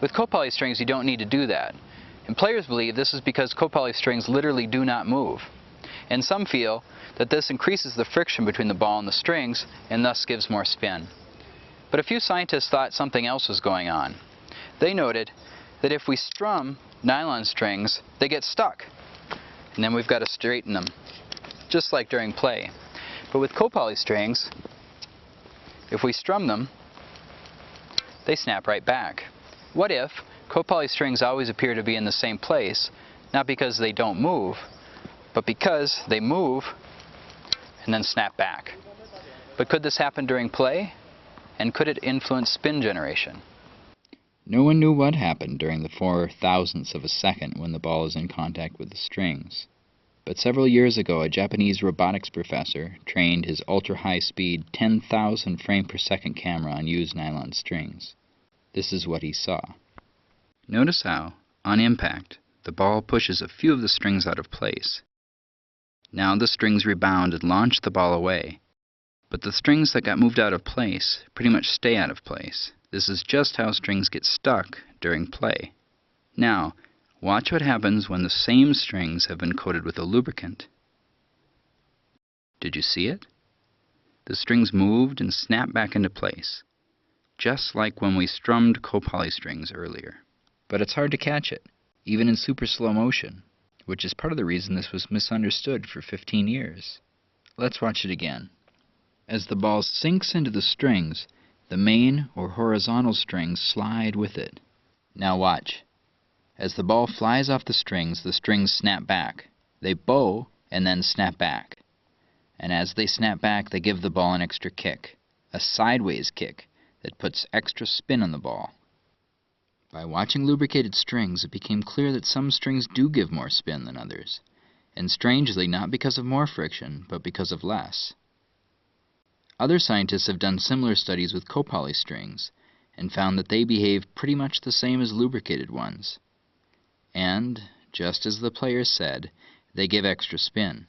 With copoly strings, you don't need to do that. And players believe this is because copoly strings literally do not move. And some feel that this increases the friction between the ball and the strings and thus gives more spin. But a few scientists thought something else was going on. They noted that if we strum nylon strings, they get stuck. And then we've got to straighten them, just like during play. But with copoly strings, if we strum them, they snap right back. What if copoly strings always appear to be in the same place, not because they don't move, but because they move and then snap back? But could this happen during play? And could it influence spin generation? No one knew what happened during the 4,000ths of a second when the ball is in contact with the strings. But several years ago, a Japanese robotics professor trained his ultra-high-speed 10,000 frame per second camera on used nylon strings. This is what he saw. Notice how, on impact, the ball pushes a few of the strings out of place. Now the strings rebound and launch the ball away. But the strings that got moved out of place pretty much stay out of place. This is just how strings get stuck during play. Now, watch what happens when the same strings have been coated with a lubricant. Did you see it? The strings moved and snapped back into place, just like when we strummed copoly strings earlier. But it's hard to catch it, even in super slow motion, which is part of the reason this was misunderstood for 15 years. Let's watch it again. As the ball sinks into the strings, the main or horizontal strings slide with it. Now watch. As the ball flies off the strings snap back. They bow and then snap back. And as they snap back, they give the ball an extra kick, a sideways kick that puts extra spin on the ball. By watching lubricated strings, it became clear that some strings do give more spin than others, and strangely not because of more friction, but because of less. Other scientists have done similar studies with copoly strings and found that they behave pretty much the same as lubricated ones. And, just as the players said, they give extra spin.